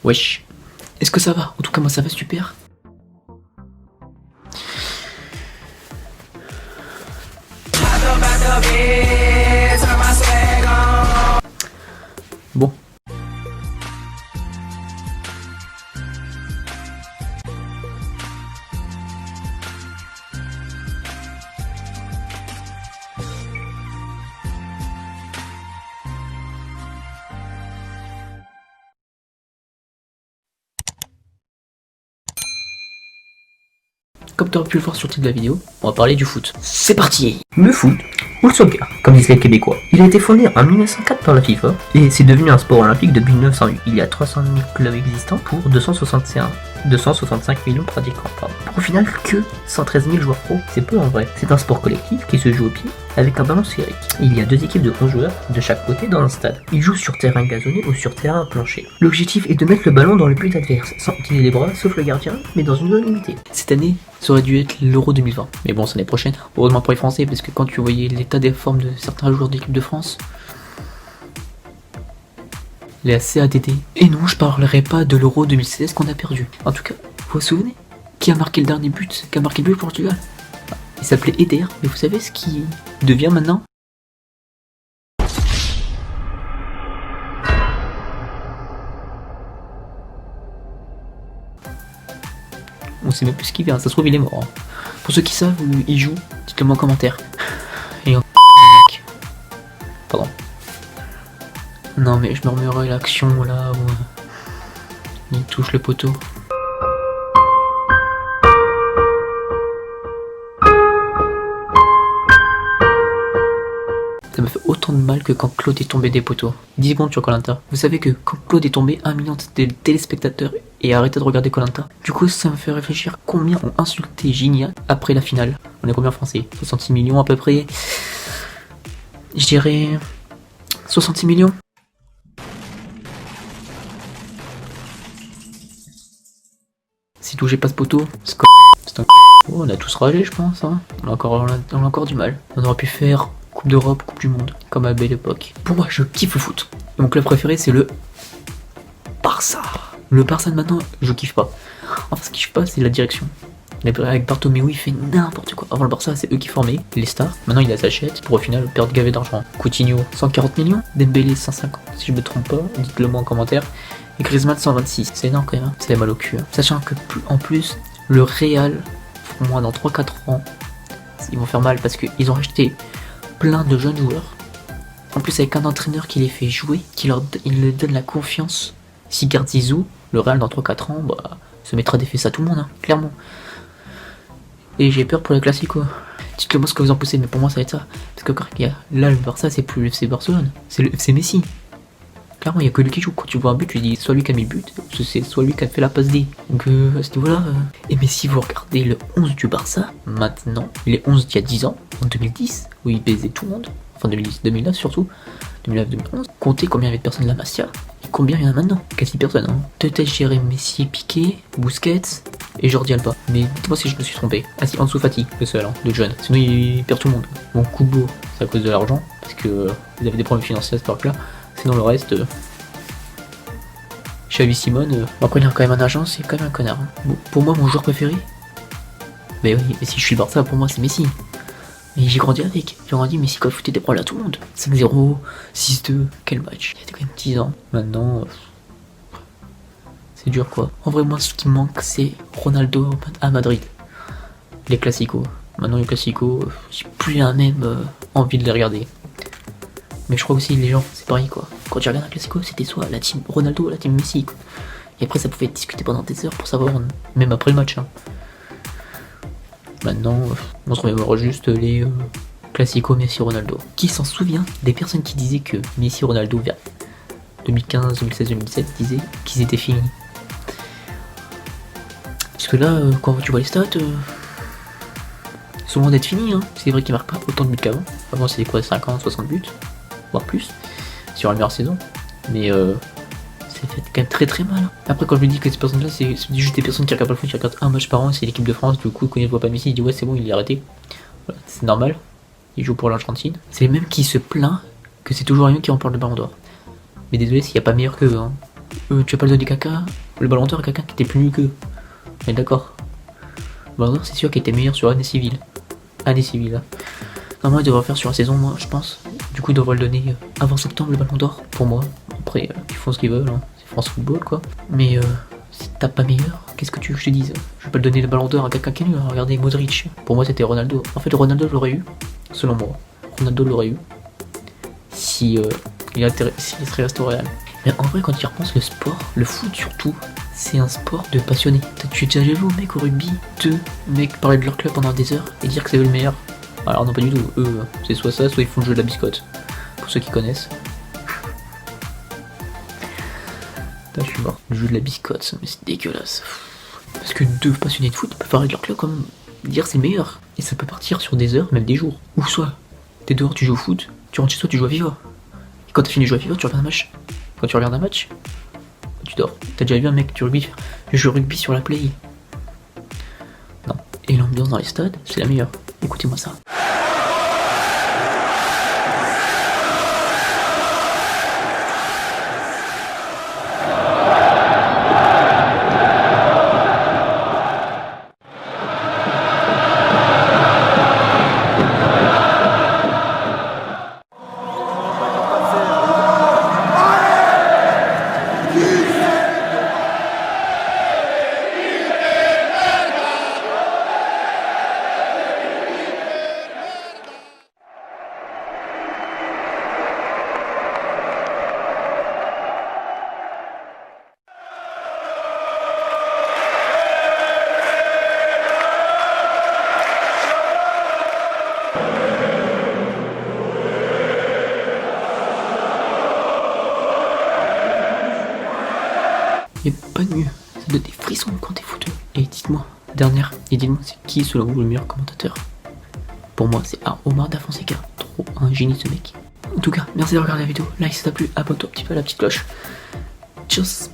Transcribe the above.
Wesh. Est-ce que ça va? En tout cas, moi ça va super. Bon. Comme tu aurais pu le voir sur le titre de la vidéo, on va parler du foot. C'est parti! Le foot, ou le soccer, comme disent les Québécois. Il a été fondé en 1904 par la FIFA et c'est devenu un sport olympique depuis 1908. Il y a 300 000 clubs existants pour 265 millions de pratiquants. Au final, que 113 000 joueurs pro. C'est peu en vrai. C'est un sport collectif qui se joue au pied avec un ballon sphérique. Il y a 2 équipes de 11 joueurs de chaque côté dans un stade. Ils jouent sur terrain gazonné ou sur terrain plancher. L'objectif est de mettre le ballon dans le but adverse, sans utiliser les bras, sauf le gardien, mais dans une zone limitée. Cette année, ça aurait dû être l'Euro 2020. Mais bon, c'est l'année prochaine. Heureusement pour les Français, parce que quand tu voyais l'état des formes de certains joueurs d'équipe de France, les CATT. Et non, je parlerai pas de l'Euro 2016 qu'on a perdu. En tout cas, vous vous souvenez qui a marqué le dernier but? Qui a marqué le but pour Portugal? Il s'appelait Eder, mais vous savez ce qu'il devient maintenant? On sait même plus ce qu'il vient, ça se trouve il est mort. Pour ceux qui savent où il joue, dites-le moi en commentaire. Et en mec. Pardon. Non mais je me remettrai l'action là où il touche le poteau. Ça me fait autant de mal que quand Claude est tombé des poteaux. 10 secondes sur Koh-Lanta. Vous savez que quand Claude est tombé, 1 million de téléspectateurs et arrêté de regarder Koh-Lanta. Du coup, ça me fait réfléchir combien ont insulté Gignac après la finale. On est combien français? 66 millions à peu près. Je dirais 66 millions. Si touchez pas ce poteau, c'est un oh, on a tous ragé je pense. Hein. On a encore du mal. On aurait pu faire Coupe d'Europe, Coupe du Monde, comme à belle époque. Pour moi, je kiffe le foot. Mon club préféré, c'est le Barça. Le Barça de maintenant, je kiffe pas. Enfin, ce que je kiffe pas, c'est la direction. Avec Bartomeu, il fait n'importe quoi. Avant le Barça, c'est eux qui formaient les stars. Maintenant, il la s'achète pour au final perdre gavé d'argent. Coutinho, 140 millions. Dembélé, 150. Si je me trompe pas, dites-le moi en commentaire. Et Griezmann, 126. C'est énorme quand même. Hein. Ça fait mal au cul. Hein. Sachant que en plus, le Real, pour moi, dans 3-4 ans, ils vont faire mal parce qu'ils ont racheté plein de jeunes joueurs. En plus, avec un entraîneur qui les fait jouer, il leur donne la confiance. S'il garde Zizou, le Real dans 3-4 ans, bah, se mettra des fesses à tout le monde, hein, clairement. Et j'ai peur pour les Clasico. Dites-le moi ce que vous en pensez, mais pour moi ça va être ça. Parce que là, le Barça, c'est plus le FC Barcelone, c'est le FC Messi. Clairement, il n'y a que lui qui joue. Quand tu vois un but, tu dis soit lui qui a mis le but, c'est soit lui qui a fait la passe D. Donc à ce niveau-là. Et mais si vous regardez le 11 du Barça, maintenant, les 11 d'il y a 10 ans, en 2010, où il baisait tout le monde, enfin 2010, 2009 surtout, 2009-2011, comptez combien il y avait de personnes de la Masia, et combien il y en a maintenant? Quasi personne. Hein. Peut-être gérer Messi, Piqué, Busquets et Jordi Alba. Mais dites-moi si je me suis trompé. Ah si, Ansu Fati, le seul, hein, de jeune. Sinon il perd tout le monde. Bon, Kubo, c'est à cause de l'argent, parce que vous avez des problèmes financiers à cette époque-là. Sinon le reste, Xavi Simon, bon, après il a quand même un agent, c'est quand même un connard. Hein. Bon, pour moi mon joueur préféré, mais oui, mais si je suis le Barça, pour moi c'est Messi. Mais j'ai grandi avec, j'ai grandi Messi quand il foutait des problèmes à tout le monde. 5-0, 6-2, quel match. Il était quand même 10 ans. Maintenant, c'est dur quoi. En vrai moi ce qui me manque c'est Ronaldo à Madrid. Les Clasico. Maintenant les Clasico, j'ai plus la même envie de les regarder. Mais je crois aussi les gens, c'est pareil quoi. Quand tu regardes un Clasico, c'était soit la team Ronaldo, la team Messi quoi. Et après ça pouvait être discuté pendant des heures pour savoir, même après le match. Hein. Maintenant, on se remémore juste les Clasico Messi Ronaldo. Qui s'en souvient des personnes qui disaient que Messi Ronaldo vers 2015, 2016, 2017 disaient qu'ils étaient finis. Parce que là, quand tu vois les stats, ils sont loin d'être finis. Hein. C'est vrai qu'ils marquent pas autant de buts qu'avant. Avant c'était quoi, 50, 60 buts, voire plus, sur la meilleure saison. Mais c'est fait quand même très très mal. Hein. Après quand je me dis que ces personnes là c'est juste des personnes qui regardent pas le foot, qui regardent un match par an, c'est l'équipe de France, du coup quand ils voient pas Messi, ils disent ouais c'est bon il est arrêté. Voilà, c'est normal, il joue pour l'Argentine. C'est les mêmes qui se plaignent que c'est toujours un qui remporte le ballon d'or. Mais désolé s'il n'y a pas meilleur qu'eux. Hein. tu vas pas le donner caca, le ballon d'or à quelqu'un qui était plus nul qu'eux. On est d'accord. Le ballon d'or, c'est sûr qu'il était meilleur sur année civile. Année civile, là. Normalement, il devrait faire sur la saison, moi, je pense. Du coup, il devrait le donner avant septembre, le ballon d'or, pour moi. Après, ils font ce qu'ils veulent, hein. C'est France Football, quoi. Mais si t'as pas meilleur, qu'est-ce que tu veux que je te dise? Je vais pas le donner le ballon d'or à quelqu'un qui est nul. Regardez Modric. Pour moi, c'était Ronaldo. En fait, Ronaldo l'aurait eu, selon moi. Ronaldo l'aurait eu. Si il serait resté au Real. Mais en vrai, quand tu y repenses, le sport, le foot surtout, c'est un sport de passionné. Tu es déjà allé au mec au rugby, deux mecs parler de leur club pendant des heures et dire que c'est eux le meilleur. Alors non, pas du tout. Eux, c'est soit ça, soit ils font le jeu de la biscotte. Pour ceux qui connaissent. Putain, je suis mort. Le jeu de la biscotte, mais c'est dégueulasse. Parce que deux passionnés de foot peuvent parler de leur club comme dire c'est le meilleur. Et ça peut partir sur des heures, même des jours. Ou soit, t'es dehors, tu joues au foot, tu rentres chez toi, tu joues à FIFA. Et quand t'as fini de jouer à FIFA, tu regardes un match. Quand tu regardes un match, tu dors. T'as déjà vu un mec du rugby faire je joue au rugby sur la play? Non. Et l'ambiance dans les stades, c'est la meilleure. Écoutez-moi ça. Y'a pas de mieux, ça donne des frissons quand t'es fouteux. Et dites-moi, dernière, et dites-moi, c'est qui selon vous le meilleur commentateur? Pour moi, c'est Omar Da Fonseca. Trop un génie ce mec. En tout cas, merci d'avoir regardé la vidéo. Like si ça t'a plu, abonne-toi un petit peu à la petite cloche. Tchuss.